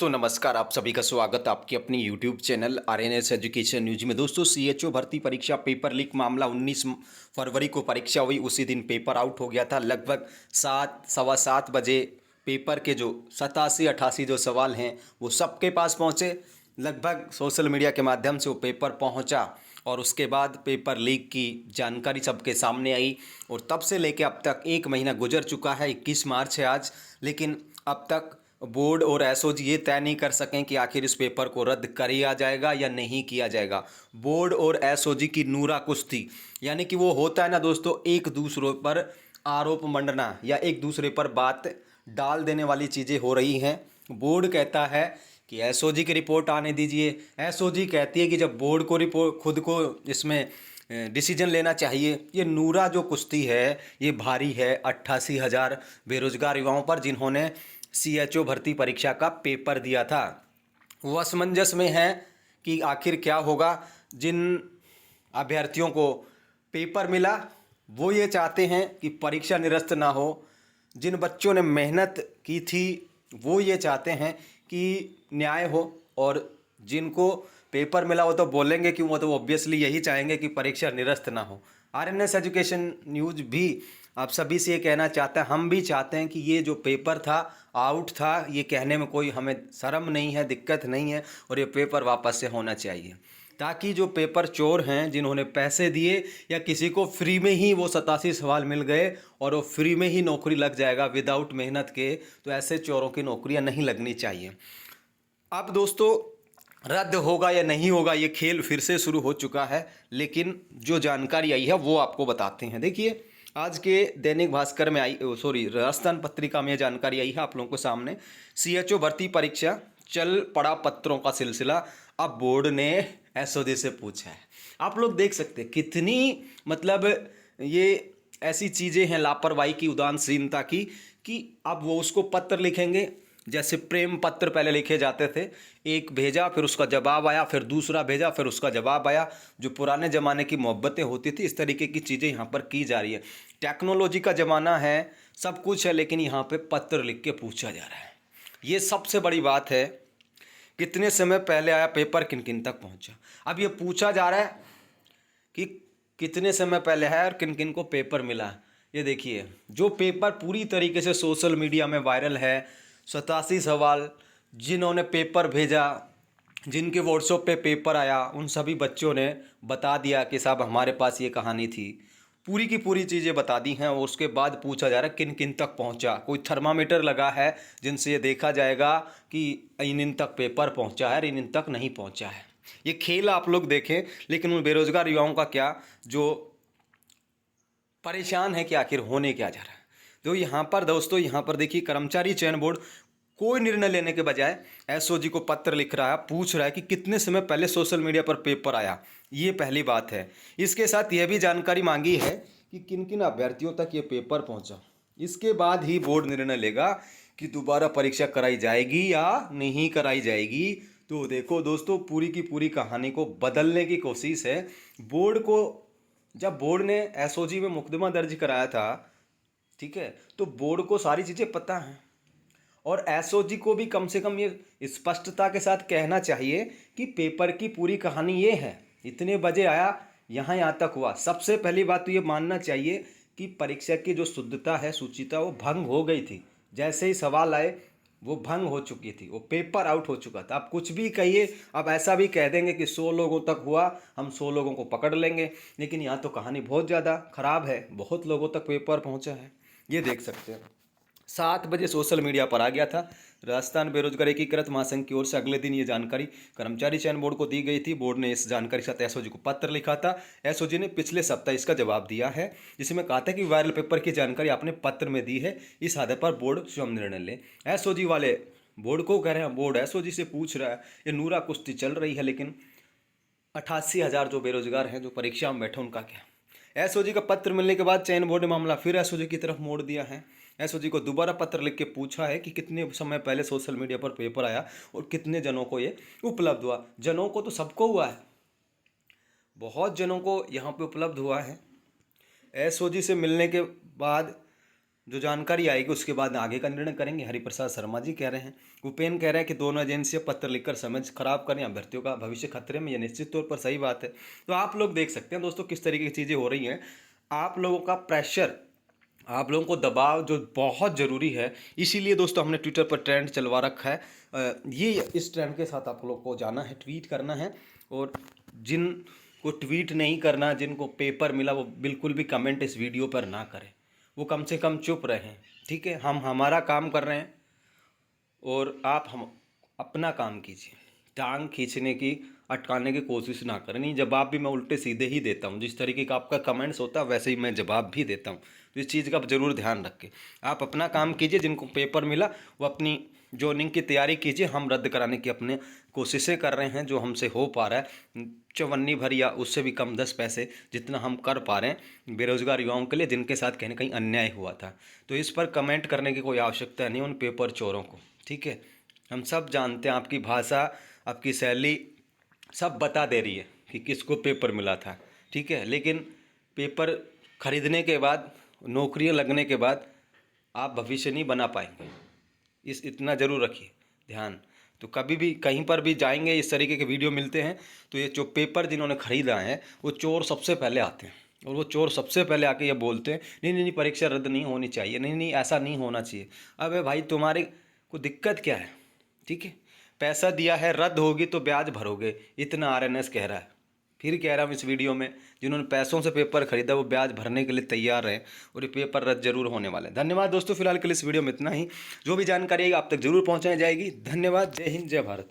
दोस्तों नमस्कार। आप सभी का स्वागत आपके अपनी YouTube channel RNS education news में। दोस्तों सीएचओ भर्ती परीक्षा पेपर लीक मामला 19 फरवरी को परीक्षा हुई, उसी दिन पेपर आउट हो गया था। लगभग 7 सवा 7 बजे पेपर के जो 87 88 जो सवाल हैं वो सबके पास पहुँचे। लगभग सोशल मीडिया के माध्यम से वो पेपर पहुँचा और उसके बाद पेपर लीक की जानकारी सबके सामने आई और तब से लेकर अब तक 1 महीना गुजर चुका है। 21 मार्च है आज, लेकिन अब तक बोर्ड और एसओजी ये तय नहीं कर सकें कि आखिर इस पेपर को रद्द किया जाएगा या नहीं किया जाएगा। बोर्ड और एसओजी की नूरा कुश्ती, यानी कि वो होता है ना दोस्तों, एक दूसरे पर आरोप मंडना या एक दूसरे पर बात डाल देने वाली चीज़ें हो रही हैं। बोर्ड कहता है कि एसओजी की रिपोर्ट आने दीजिए, एसओजी कहती है कि जब बोर्ड को रिपोर्ट खुद को इसमें डिसीजन लेना चाहिए। ये नूरा जो कुश्ती है ये भारी है 88,000 बेरोजगार युवाओं पर, जिन्होंने सीएचओ भर्ती परीक्षा का पेपर दिया था। वो असमंजस में है कि आखिर क्या होगा। जिन अभ्यर्थियों को पेपर मिला वो ये चाहते हैं कि परीक्षा निरस्त ना हो। जिन बच्चों ने मेहनत की थी वो ये चाहते हैं कि न्याय हो, और जिनको पेपर मिला वो तो बोलेंगे कि वो तो ऑब्वियसली यही चाहेंगे कि परीक्षा निरस्त ना हो। आरएनएस एजुकेशन न्यूज भी आप सभी से ये कहना चाहता है, हम भी चाहते हैं कि ये जो पेपर था आउट था, ये कहने में कोई हमें शर्म नहीं है, दिक्कत नहीं है, और ये पेपर वापस से होना चाहिए, ताकि जो पेपर चोर हैं जिन्होंने पैसे दिए या किसी को फ्री में ही वो 87 सवाल मिल गए और वो फ्री में ही नौकरी लग जाएगा विदाउट मेहनत के, तो ऐसे चोरों की नौकरियां नहीं लगनी चाहिए। अब दोस्तों रद्द होगा या नहीं होगा ये खेल फिर से शुरू हो चुका है, लेकिन जो जानकारी आई है वो आपको बताते हैं। देखिए आज के दैनिक भास्कर में आई, राजस्थान पत्रिका में ये जानकारी आई है आप लोगों के सामने। सीएचओ भर्ती परीक्षा चल पड़ा पत्रों का सिलसिला, अब बोर्ड ने एसओजी से पूछा है। आप लोग देख सकते हैं कितनी मतलब ये ऐसी चीज़ें हैं लापरवाही की, उदासीनता की, कि अब वो उसको पत्र लिखेंगे। जैसे प्रेम पत्र पहले लिखे जाते थे, एक भेजा फिर उसका जवाब आया, फिर दूसरा भेजा फिर उसका जवाब आया। जो पुराने ज़माने की मोहब्बतें होती थी, इस तरीके की चीज़ें यहाँ पर की जा रही है। टेक्नोलॉजी का ज़माना है, सब कुछ है, लेकिन यहाँ पे पत्र लिख के पूछा जा रहा है। ये सबसे बड़ी बात है। कितने समय पहले आया पेपर, किन किन तक पहुँचा। अब ये पूछा जा रहा है कि कितने समय पहले है और किन किन को पेपर मिला। ये देखिए जो पेपर पूरी तरीके से सोशल मीडिया में वायरल है, 87 सवाल जिन्होंने पेपर भेजा, जिनके व्हाट्सएप पे पेपर आया, उन सभी बच्चों ने बता दिया कि साहब हमारे पास ये कहानी थी। पूरी की पूरी चीज़ें बता दी हैं, और उसके बाद पूछा जा रहा है किन किन तक पहुंचा। कोई थर्मामीटर लगा है जिनसे ये देखा जाएगा कि इन इन तक पेपर पहुंचा है और इन इन तक नहीं पहुंचा है। ये खेल आप लोग देखें, लेकिन उन बेरोजगार युवाओं का क्या, जो परेशान है कि आखिर होने क्या जा रहा है। तो यहाँ पर दोस्तों, यहाँ पर देखिए कर्मचारी चयन बोर्ड कोई निर्णय लेने के बजाय एसओजी को पत्र लिख रहा है, पूछ रहा है कि कितने समय पहले सोशल मीडिया पर पेपर आया। ये पहली बात है। इसके साथ यह भी जानकारी मांगी है कि किन किन अभ्यर्थियों तक ये पेपर पहुंचा। इसके बाद ही बोर्ड निर्णय लेगा कि दोबारा परीक्षा कराई जाएगी या नहीं कराई जाएगी। तो देखो दोस्तों, पूरी की पूरी कहानी को बदलने की कोशिश है बोर्ड को। जब बोर्ड ने एसओजी में मुकदमा दर्ज कराया था, ठीक है, तो बोर्ड को सारी चीज़ें पता हैं, और एसओजी को भी कम से कम ये स्पष्टता के साथ कहना चाहिए कि पेपर की पूरी कहानी ये है, इतने बजे आया, यहाँ तक हुआ। सबसे पहली बात तो ये मानना चाहिए कि परीक्षा की जो शुद्धता है, शुचिता, वो भंग हो गई थी। जैसे ही सवाल आए वो भंग हो चुकी थी, वो पेपर आउट हो चुका था। आप कुछ भी कहिए, अब ऐसा भी कह देंगे कि 100 लोगों तक हुआ, हम 100 लोगों को पकड़ लेंगे, लेकिन यहाँ तो कहानी बहुत ज़्यादा खराब है। बहुत लोगों तक पेपर पहुँचा है, ये देख सकते हैं। 7 बजे सोशल मीडिया पर आ गया था। राजस्थान बेरोजगार एकीकृत महासंघ की ओर से अगले दिन ये जानकारी कर्मचारी चयन बोर्ड को दी गई थी। बोर्ड ने इस जानकारी के साथ एसओजी को पत्र लिखा था। एसओजी ने पिछले सप्ताह इसका जवाब दिया है, जिसमें कहा था कि वायरल पेपर की जानकारी आपने पत्र में दी है, इस आधार पर बोर्ड स्वयं निर्णय ले। एसओजी वाले बोर्ड को कह रहे हैं, बोर्ड एसओजी से पूछ रहा है। ये नूरा कुश्ती चल रही है, लेकिन 88,000 जो बेरोजगार हैं, जो परीक्षा में बैठे, उनका क्या। एसओजी का पत्र मिलने के बाद चयन बोर्ड ने मामला फिर एसओजी की तरफ मोड़ दिया है। एसओजी को दोबारा पत्र लिख के पूछा है कि कितने समय पहले सोशल मीडिया पर पेपर आया और कितने जनों को ये उपलब्ध हुआ। जनों को तो सबको हुआ है, बहुत जनों को यहाँ पे उपलब्ध हुआ है। एसओजी से मिलने के बाद जो जानकारी आएगी उसके बाद आगे का निर्णय करेंगे। हरिप्रसाद शर्मा जी कह रहे हैं। उपेन कह रहे हैं कि दोनों एजेंसियां पत्र लिखकर समय खराब करें, अभ्यर्थियों का भविष्य खतरे में, यह निश्चित तौर पर सही बात है। तो आप लोग देख सकते हैं दोस्तों किस तरीके की चीज़ें हो रही हैं। आप लोगों का प्रेशर, आप लोगों को दबाव जो बहुत ज़रूरी है, इसीलिए दोस्तों हमने ट्विटर पर ट्रेंड चलवा रखा है। ये इस ट्रेंड के साथ आप लोगों को जाना है, ट्वीट करना है। और जिन को ट्वीट नहीं करना, जिनको पेपर मिला, वो बिल्कुल भी कमेंट इस वीडियो पर ना करें, वो कम से कम चुप रहें। ठीक है, हम हमारा काम कर रहे हैं और आप हम अपना काम कीजिए। टांग खींचने की, अटकाने की कोशिश ना करें। नहीं, जवाब भी मैं उल्टे सीधे ही देता हूँ। जिस तरीके का आपका कमेंट्स होता है वैसे ही मैं जवाब भी देता हूँ। तो इस चीज़ का ज़रूर ध्यान रखें। आप अपना काम कीजिए, जिनको पेपर मिला वो अपनी जोइनिंग की तैयारी कीजिए। हम रद्द कराने की अपने कोशिशें कर रहे हैं, जो हमसे हो पा रहा है चवन्नी भर या उससे भी कम 10 पैसे जितना हम कर पा रहे हैं बेरोजगार युवाओं के लिए, जिनके साथ कहीं ना कहीं अन्याय हुआ था। तो इस पर कमेंट करने की कोई आवश्यकता नहीं उन पेपर चोरों को। ठीक है, हम सब जानते हैं, आपकी भाषा, आपकी शैली सब बता दे रही है कि किसको पेपर मिला था। ठीक है, लेकिन पेपर खरीदने के बाद, नौकरियां लगने के बाद आप भविष्य नहीं बना पाएंगे। इतना ज़रूर रखिए ध्यान। तो कभी भी कहीं पर भी जाएंगे, इस तरीके के वीडियो मिलते हैं, तो ये जो पेपर जिन्होंने खरीदा है वो चोर सबसे पहले आते हैं। और वो चोर सबसे पहले आके ये बोलते हैं नहीं नहीं नहीं, परीक्षा रद्द नहीं होनी चाहिए, नहीं नहीं ऐसा नहीं होना चाहिए। अबे भाई, तुम्हारे को दिक्कत क्या है? ठीक है, पैसा दिया है, रद्द होगी तो ब्याज भरोगे, इतना आरएनएस कह रहा है। फिर कह रहा हूँ इस वीडियो में, जिन्होंने पैसों से पेपर खरीदा वो ब्याज भरने के लिए तैयार हैं और ये पेपर रद्द जरूर होने वाले हैं। धन्यवाद दोस्तों, फिलहाल के लिए इस वीडियो में इतना ही। जो भी जानकारी है आप तक जरूर पहुँचाई जाएगी। धन्यवाद। जय हिंद, जय भारत।